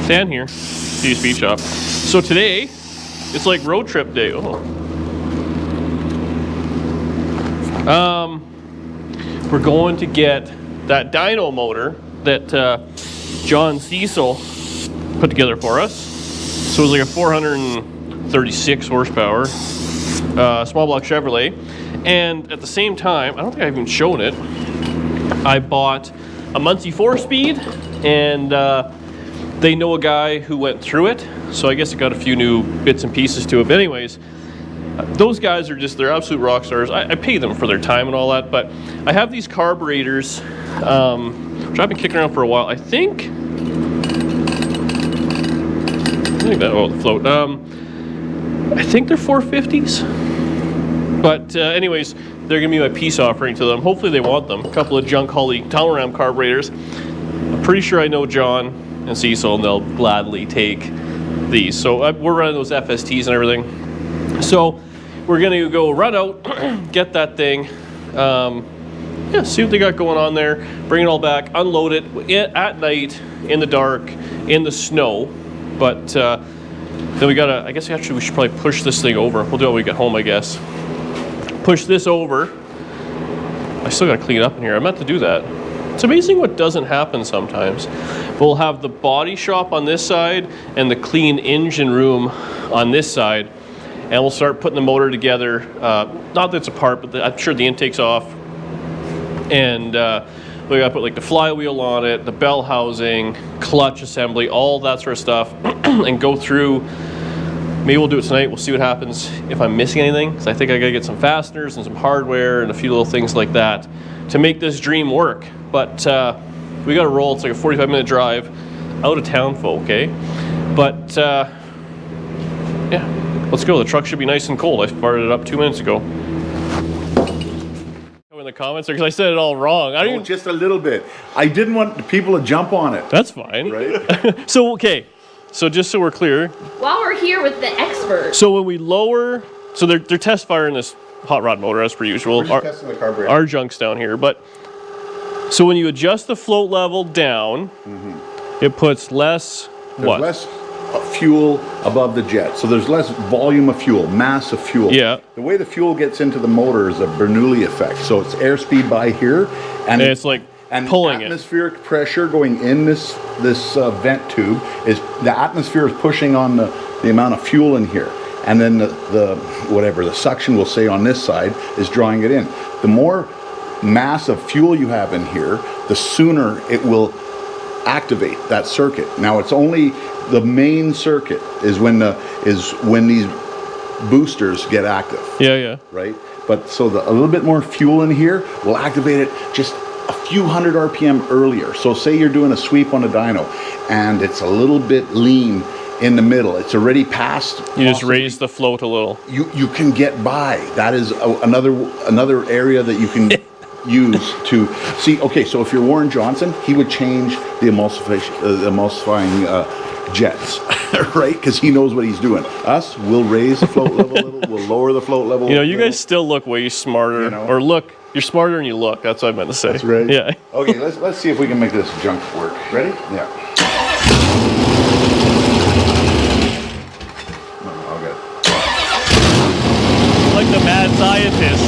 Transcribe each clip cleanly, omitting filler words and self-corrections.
Dan here, City Speed Shop. So today, it's like road trip day. Oh. We're going to get that dyno motor that John Cecil put together for us. So it was like a 436 horsepower small block Chevrolet. And at the same time, I don't think I've even shown it, I bought a Muncie 4-speed, and they know a guy who went through it, so I guess it got a few new bits and pieces to it. But anyways, those guys are just, they're absolute rock stars. I pay them for their time and all that, but I have these carburetors, which I've been kicking around for a while. I think that, oh, the float. I think they're 450s. But anyways, they're gonna be my peace offering to them. Hopefully they want them. A couple of junk Haulin Talmaram carburetors. I'm pretty sure I know John and Cecil, and they'll gladly take these. So we're running those FSTs and everything. So we're gonna go run out, get that thing, yeah, see what they got going on there, bring it all back, unload it at night, in the dark, in the snow. But then we gotta, I guess actually we should probably push this thing over. We'll do it when we get home, I guess. Push this over. I still gotta clean it up in here. I meant to do that. It's amazing what doesn't happen sometimes. We'll have the body shop on this side and the clean engine room on this side, and we'll start putting the motor together. Not that it's apart, but I'm sure the intake's off. And we gotta put like the flywheel on it, the bell housing, clutch assembly, all that sort of stuff, and go through. Maybe we'll do it tonight. We'll see what happens if I'm missing anything, because I think I gotta get some fasteners and some hardware and a few little things like that to make this dream work. But we gotta roll. It's like a 45-minute drive out of town, folk, okay? But yeah, let's go. The truck should be nice and cold. I fired it up 2 minutes ago. In the comments, because I said it all wrong. I didn't just a little bit. I didn't want people to jump on it. That's fine. Right? So, okay. So just so we're clear. While we're here with the expert. So when we lower, so they're test firing this hot rod motor as per usual. We're just testing the carburetor. Our junk's down here, but so when you adjust the float level down, it puts less There's less fuel above the jet, so there's less volume of fuel, mass of fuel. Yeah. The way the fuel gets into the motor is a Bernoulli effect. So it's airspeed by here, and it's like pulling atmospheric pressure going in this vent tube is the atmosphere is pushing on the amount of fuel in here, and then the suction we'll say on this side is drawing it in. The more mass of fuel you have in here, the sooner it will activate that circuit. Now it's only the main circuit is when these boosters get active. Yeah. Right? But so a little bit more fuel in here will activate it just a few hundred RPM earlier. So say you're doing a sweep on a dyno and it's a little bit lean in the middle. It's already past. You just raise the float a little. You can get by. That is another area that you can use to see. Okay, so if you're Warren Johnson, he would change the emulsifying jets, right? Because he knows what he's doing. Us, we'll raise the float level a little. We'll lower the float level. You know, you guys still look way smarter. You know? Or look, you're smarter than you look. That's what I meant to say. That's right. Yeah. Okay, let's see if we can make this junk work. Ready? Yeah. No, I'll get it. Like the mad scientist.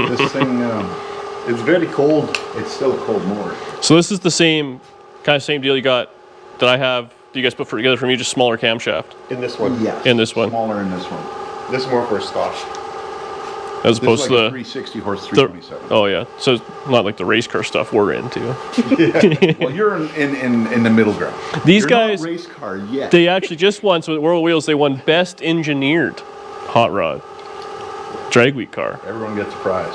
This thing, it's very cold. It's still a cold motor. So this is the same deal you got that I have. Do you guys put together for me? Just smaller camshaft. In this one. Yes. In this one. Smaller in this one. This is more for stock. As opposed to the 360 horse 327. Oh yeah. So it's not like the race car stuff we're into. Yeah. Well, you're in the middle ground. These you're guys, not a race car yet. They actually just won. So at World Wheels, they won best engineered hot rod drag week car. Everyone gets a prize.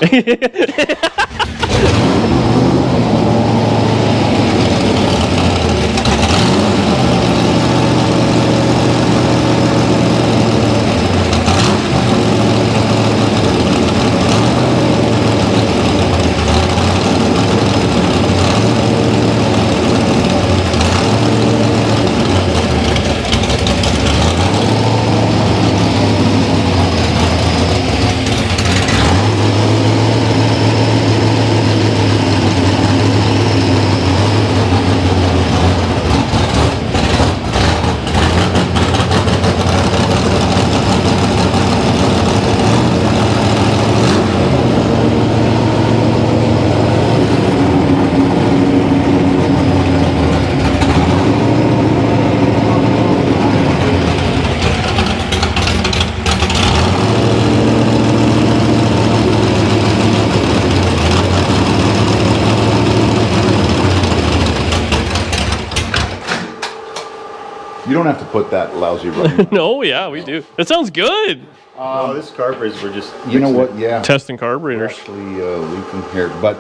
You don't have to put that lousy running. No, yeah, we do. It sounds good. Oh, this carburetors were just. You know what? Yeah. Testing We're carburetors. actually leaking here, but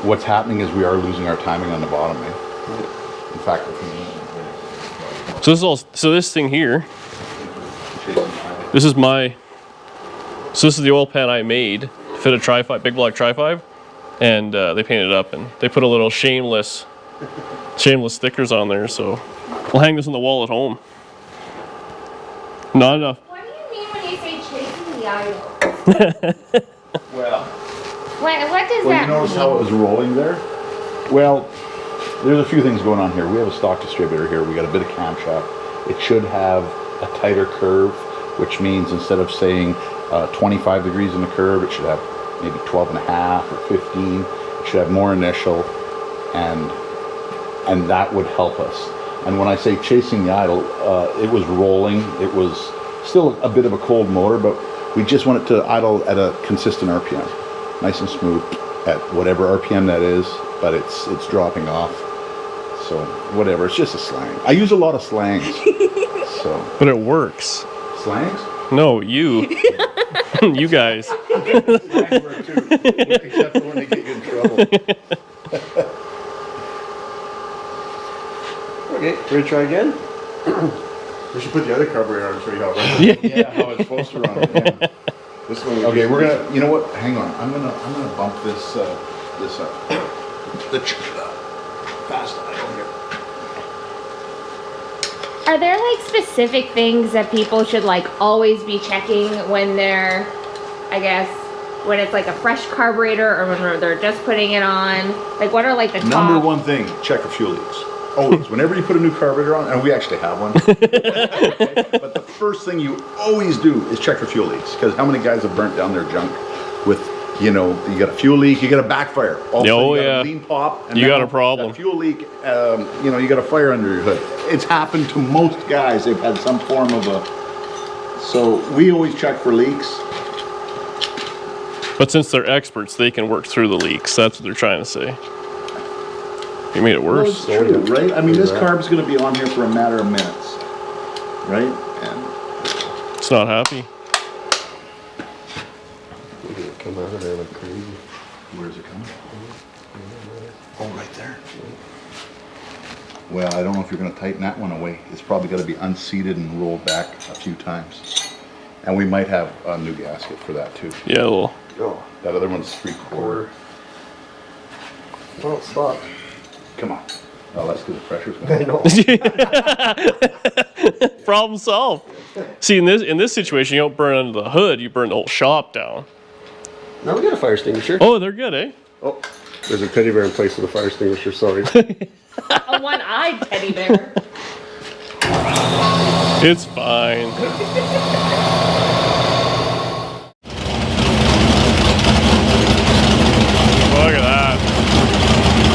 what's happening is we are losing our timing on the bottom. In fact, So this is all. So this thing here. This is my. So this is the oil pan I made to fit a Tri-5, big block Tri-5, and they painted it up and they put a little shameless stickers on there. So we'll hang this on the wall at home. Not enough. What do you mean when you say chasing the idol? well, What does you that notice mean? how it was rolling there? Well, there's a few things going on here. We have a stock distributor here. We got a bit of camshaft. It should have a tighter curve, which means instead of saying 25 degrees in the curve, it should have maybe 12 and a half or 15. It should have more initial, and that would help us. And when I say chasing the idle, it was rolling. It was still a bit of a cold motor, but we just want it to idle at a consistent RPM, nice and smooth at whatever RPM that is. But it's dropping off. So whatever. It's just a slang. I use a lot of slangs. So. But it works. Slangs? No, you. You guys. Slangs work too, except for when they get you in trouble. Okay, ready to try again? We should put the other carburetor on and show you how it runs. Yeah, how it's supposed to run. Yeah. This one. Okay, we're gonna. You know what? Hang on. I'm gonna bump this up. The fast idle here. Are there like specific things that people should like always be checking when they're, I guess, when it's like a fresh carburetor or when they're just putting it on? Like what are like the Number top? one thing: check for fuel leaks. Always. Whenever you put a new carburetor on, and we actually have one. Okay, but the first thing you always do is check for fuel leaks, because how many guys have burnt down their junk with, you know, you got a fuel leak, you got a backfire. All of a sudden you got a lean pop, and You got now a problem. that fuel leak, you know, you got a fire under your hood. It's happened to most guys. They've had some form of a. So we always check for leaks. But since they're experts, they can work through the leaks. That's what they're trying to say. You made it Well, it's worse. true, right? I mean, this carb's going to be on here for a matter of minutes, right? And It's not happy. Come out of there like crazy. where's it coming? Oh, right there. Well, I don't know if you're going to tighten that one away. It's probably got to be unseated and rolled back a few times. And we might have a new gasket for that too. Yeah, well, Oh, That other one's 3/4. well, stop. Come on. Oh, that's because the pressure's I going. know. problem solved. See, in this situation, you don't burn under the hood; you burn the whole shop down. Now we got a fire extinguisher. Oh, they're good, eh? Oh, there's a teddy bear in place of the fire extinguisher. Sorry. A one-eyed teddy bear. It's fine. Look at that.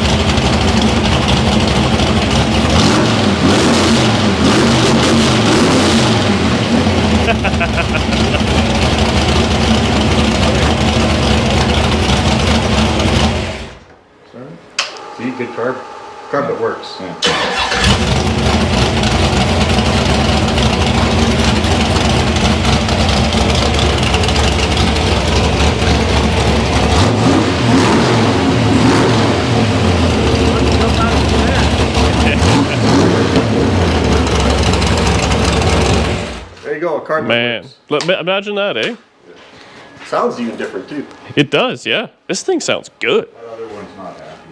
See, good carb. Carb that works. Yeah. There you go. Carb Man, that imagine that, eh? works. Sounds even different too. It does, yeah. This thing sounds good. That other one's not happy.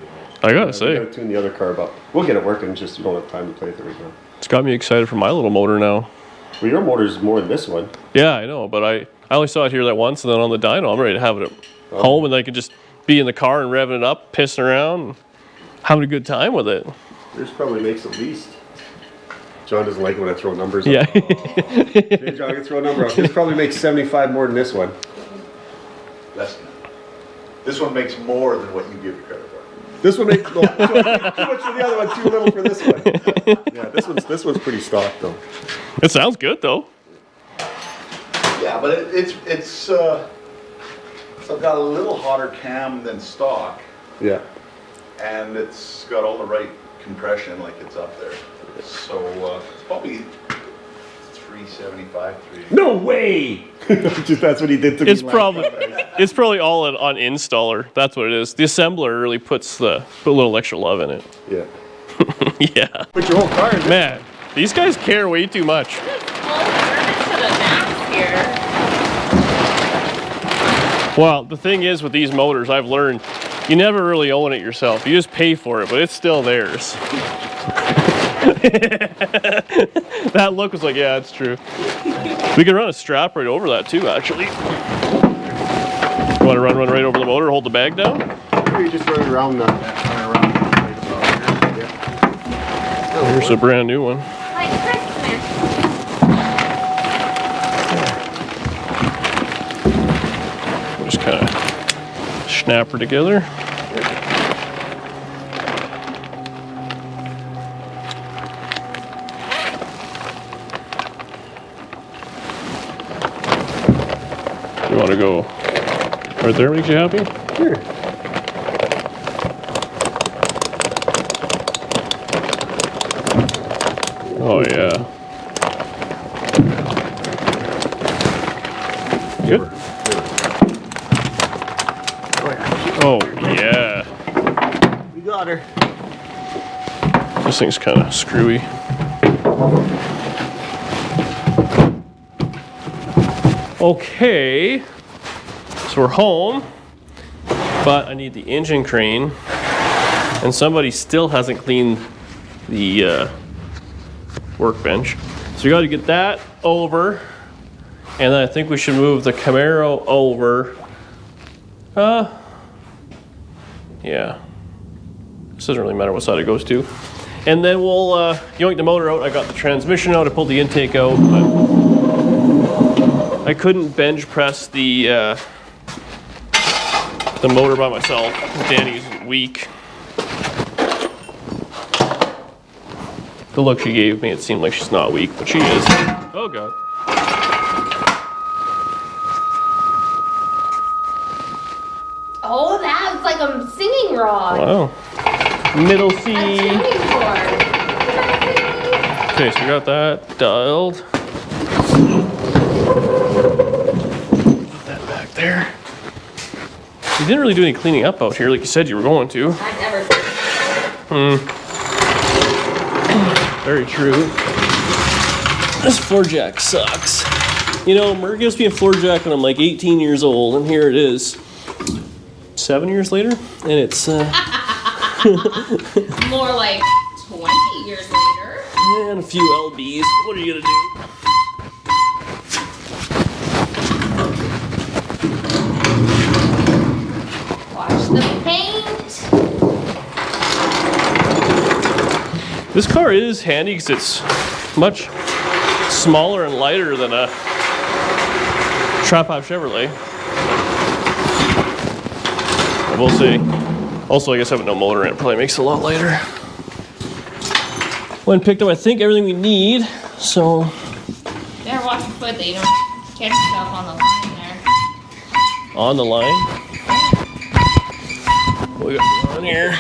I gotta We say, gotta tune the other carb up. We'll get it working. Just we don't have time to play with it right now. it's got me excited for my little motor now. Well, your motor's more than this one. Yeah, I know, but I only saw it here that once, and then on the dyno, I'm ready to have it at home, and I could just be in the car and revving it up, pissing around, and having a good time with it. Yours probably makes at least. John doesn't like it when I throw numbers up. Yeah. Hey, John, I can throw a number up. This probably makes 75 more than this one. Less than that. This one makes more than what you give your credit for. This one makes too much for the other one, too little for this one. Yeah, this one's pretty stock though. It sounds good, though. Yeah, but it's got a little hotter cam than stock, Yeah. and it's got all the right compression like it's up there. So it's probably 375, 380. No way! Just that's what he did to me. It's probably all on installer. That's what it is. The assembler really put a little extra love in it. Yeah. Yeah. Put your whole car in there. Man, these guys care way too much. Full service to the max here. Well, the thing is with these motors, I've learned you never really own it yourself. You just pay for it, but it's still theirs. That look was like, yeah, it's true. We can run a strap right over that too, actually. You want to run right over the motor, hold the bag down? Or you just run it around right about here. Yeah. Here's a brand new one. Like Christmas. Just kind of snap her together. You want to go right there, makes you happy? Sure. Oh yeah. Good. Oh yeah. We got her. This thing's kind of screwy. Okay, so we're home, but I need the engine crane, and somebody still hasn't cleaned the workbench. So we got to get that over, and then I think we should move the Camaro over. Yeah. This doesn't really matter what side it goes to. And then we'll yoink the motor out. I got the transmission out. I pulled the intake out, but I couldn't bench press the motor by myself. Danny's weak. The look she gave me, it seemed like she's not weak, but she is. Oh god. Oh, that's like a singing rod. Wow. Middle A C. tuning fork. Okay, so we got that dialed. Put that back there. You didn't really do any cleaning up out here like you said you were going to. I've never seen Very true. This floor jack sucks. You know, Mer gives me a floor jack when I'm like 18 years old, and here it is. 7 years later, and it's more like 20 years later. and a few LBs. What are you gonna do? Watch the paint. This car is handy because it's much smaller and lighter than a Trap Hop Chevrolet. We'll see. Also, I guess having no motor in it probably makes it a lot lighter. When picked up, I think everything we need. So Better watch your foot that you don't catch yourself on the line there. on the line, what we got on here?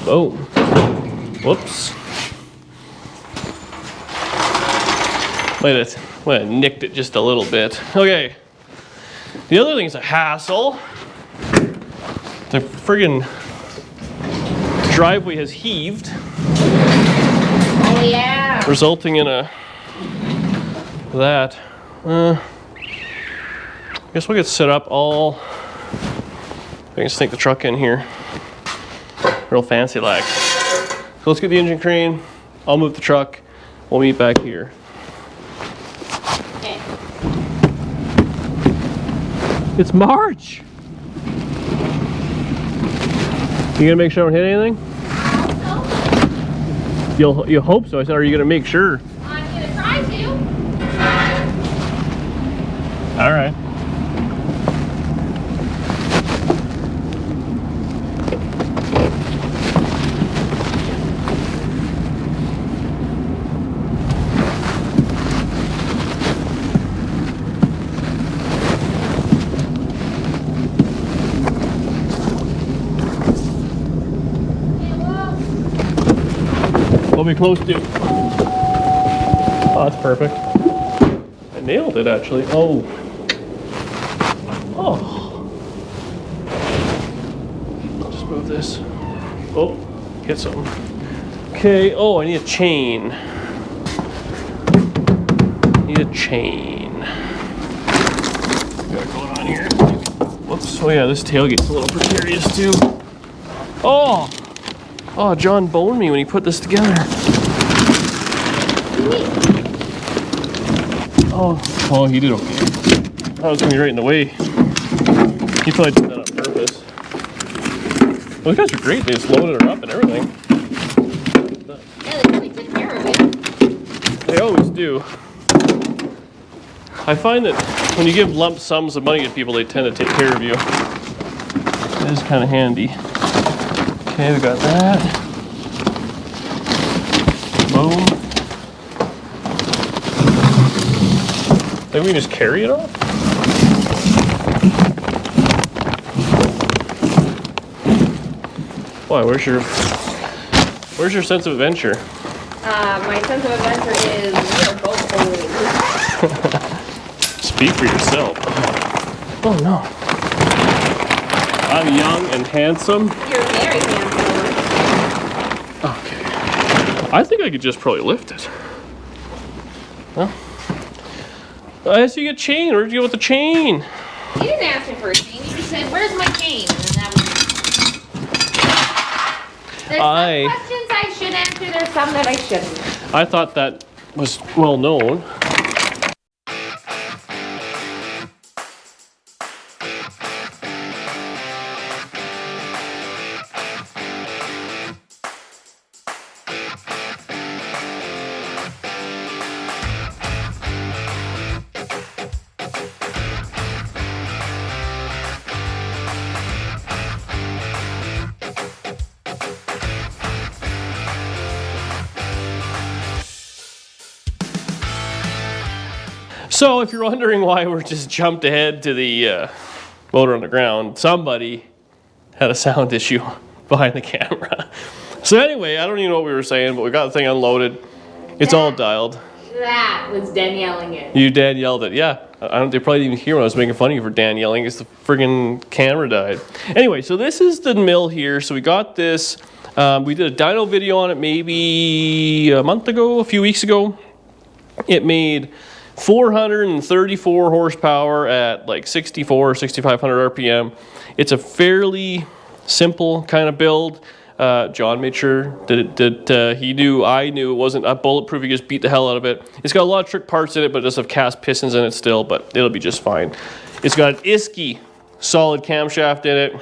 Oh, whoops. Might have nicked it just a little bit. Okay. The other thing is a hassle. The friggin' driveway has heaved, Oh yeah. resulting in that. I guess we'll get set up all. I can sneak the truck in here. Real fancy like. So let's get the engine crane. I'll move the truck. We'll meet back here. Okay. It's March. You gonna make sure I don't hit anything? You hope so. I said, are you gonna make sure? I'm gonna try to. All right. I'll be close to. Oh, that's perfect. I nailed it actually. Oh. I'll just move this. Oh, hit something. Okay, oh, I need a chain. Need a chain. What's going on here? Whoops. Oh yeah, this tailgate's a little precarious too. Oh! Oh, John boned me when he put this together. Oh, he did okay. I was gonna be right in the way. He probably did that on purpose. Well, those guys are great. They just loaded her up and everything. Yeah, they really took care of it. They always do. I find that when you give lump sums of money to people, they tend to take care of you. It is kind of handy. Okay, we got that. Boom. Then we can just carry it off. Why? Where's your sense of adventure? My sense of adventure is we're both old. Speak for yourself. Oh no. I'm young and handsome. You're very handsome. Okay. I think I could just probably lift it. Well, I see a chain. Where'd you go with the chain? You didn't ask me for a chain. You just said, "Where's my chain?" And then that was. There's some questions I should answer. There's some that I shouldn't. I thought that was well known. So if you're wondering why we're just jumped ahead to the motor on the ground, somebody had a sound issue behind the camera. So anyway, I don't even know what we were saying, but we got the thing unloaded. It's all dialed. That was Dan yelling it. You Dan yelled it, yeah. They probably didn't even hear when I was making fun of you for Dan yelling because the friggin' camera died. Anyway, so this is the mill here. So we got this. We did a dyno video on it maybe a month ago, a few weeks ago. It made 434 horsepower at like 64 or 6,500 RPM. It's a fairly simple kind of build. John made sure that he knew, I knew it wasn't bulletproof. He just beat the hell out of it. It's got a lot of trick parts in it, but it does have cast pistons in it still, but it'll be just fine. It's got an Isky solid camshaft in it.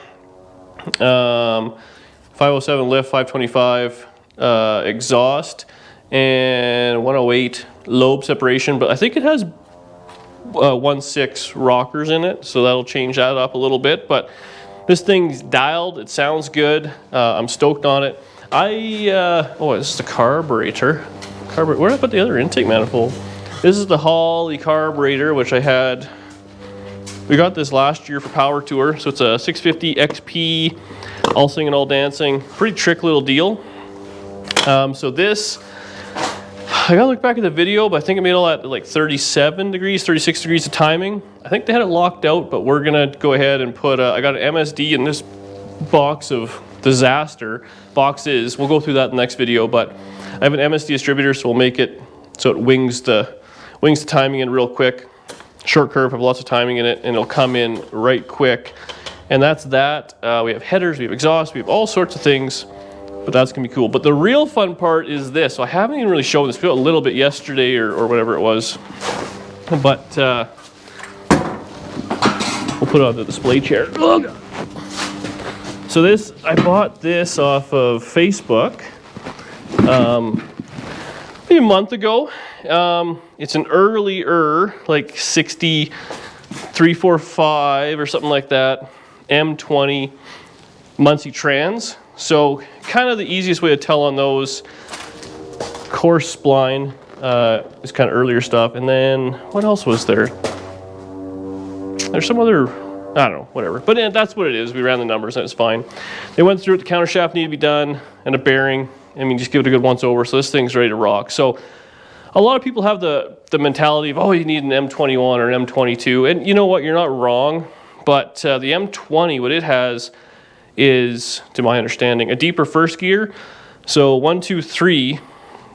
507 lift, 525 exhaust, and 108 lobe separation, but I think it has 1.6 rockers in it, so that'll change that up a little bit. But this thing's dialed, it sounds good. I'm stoked on it. Oh, this is the carburetor. Where did I put the other intake manifold? This is the Haulin carburetor, which I had. We got this last year for Power Tour, so it's a 650 XP, all singing, all dancing. Pretty trick little deal. So this, I gotta look back at the video, but I think I made all that at like 37 degrees, 36 degrees of timing. I think they had it locked out, but we're gonna go ahead and put, I got an MSD in this box of disaster boxes. We'll go through that in the next video, but I have an MSD distributor, so we'll make it so it wings the timing in real quick. Short curve, have lots of timing in it, and it'll come in right quick. And that's that. We have headers, we have exhaust, we have all sorts of things. But that's gonna be cool. But the real fun part is this. So I haven't even really shown this. We got a little bit yesterday or whatever it was. But we'll put it on the display chair. Oh, so this, I bought this off of Facebook maybe a month ago. It's an earlier, like 6345 or something like that, M20 Muncie Trans. So kind of the easiest way to tell on those, coarse spline is kind of earlier stuff. And then what else was there? There's some other, I don't know, whatever. But that's what it is. We ran the numbers and it's fine. They went through it. The counter shaft needed to be done and a bearing. I mean, just give it a good once over. So this thing's ready to rock. So a lot of people have the mentality of, oh, you need an M21 or an M22. And you know what? You're not wrong. But the M20, what it has is, to my understanding, a deeper first gear. So 1, 2, 3,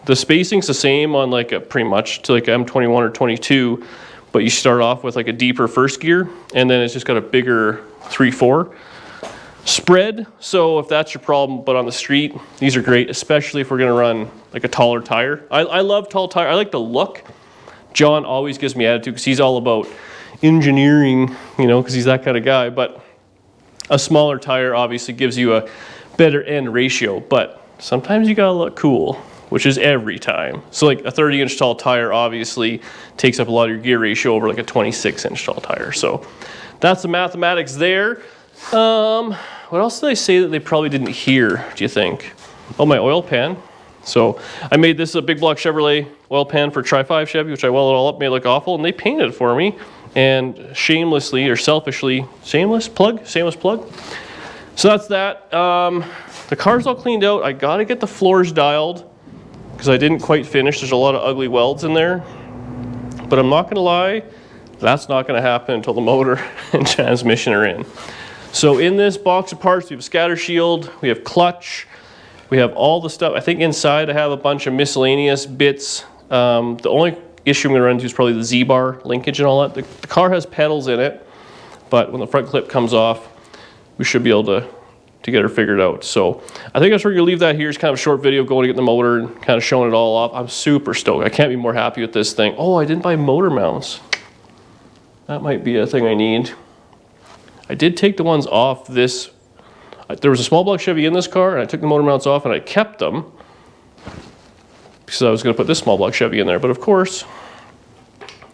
the spacing's the same on like a pretty much to like a M21 or 22, but you start off with like a deeper first gear, and then it's just got a bigger 3, 4 spread. So if that's your problem, but on the street, these are great, especially if we're gonna run like a taller tire. I love tall tire. I like the look. John always gives me attitude because he's all about engineering, you know, because he's that kind of guy. But a smaller tire obviously gives you a better end ratio, but sometimes you gotta look cool, which is every time. So like a 30-inch tall tire obviously takes up a lot of your gear ratio over like a 26-inch tall tire. So that's the mathematics there. What else did I say that they probably didn't hear, do you think? Oh, my oil pan. So I made this a big block Chevrolet oil pan for Tri-5 Chevy, which I welded all up, made it look awful, and they painted it for me. And shamelessly or selfishly, shameless plug. So that's that. The car's all cleaned out. I gotta get the floors dialed because I didn't quite finish. There's a lot of ugly welds in there. But I'm not gonna lie, that's not gonna happen until the motor and transmission are in. So in this box of parts, we have a scatter shield, we have clutch, we have all the stuff. I think inside I have a bunch of miscellaneous bits. The only issue I'm going to run into is probably the Z-bar linkage and all that. The car has pedals in it, but when the front clip comes off, we should be able to get her figured out. So I think that's where we're going to leave that here. It's kind of a short video going to get the motor and kind of showing it all off. I'm super stoked. I can't be more happy with this thing. Oh, I didn't buy motor mounts. That might be a thing I need. I did take the ones off this. There was a small block Chevy in this car, and I took the motor mounts off and I kept them because I was going to put this small block Chevy in there. But of course,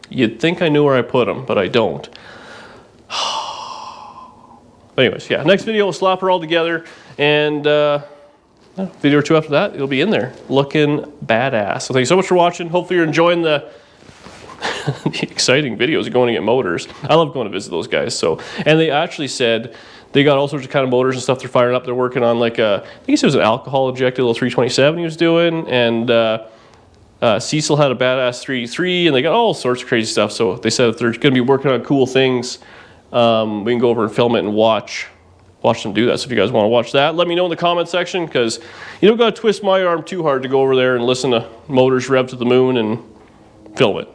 you'd think I knew where I put them, but I don't. But anyways, yeah, next video we'll slap her all together, and video or two after that, it'll be in there looking badass. So thank you so much for watching. Hopefully you're enjoying the exciting videos of going to get motors. I love going to visit those guys. So, and they actually said they got all sorts of kind of motors and stuff they're firing up. They're working on like a, I think he said it was an alcohol injected little 327 he was doing, and Cecil had a badass 383, and they got all sorts of crazy stuff. So they said if they're going to be working on cool things, we can go over and film it and watch them do that. So if you guys want to watch that, let me know in the comment section, because you don't got to twist my arm too hard to go over there and listen to motors rev to the moon and film it.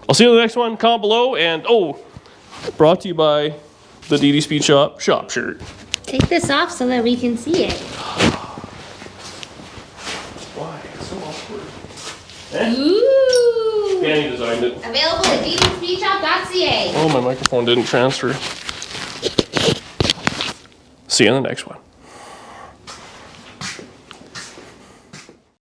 I'll see you in the next one. Comment below, and brought to you by the DD Speed Shop shirt. Take this off so that we can see it. Why? It's so awkward. Ooh! Danny designed it. Available at ddspeedshop.ca. Oh, my microphone didn't transfer. See you in the next one.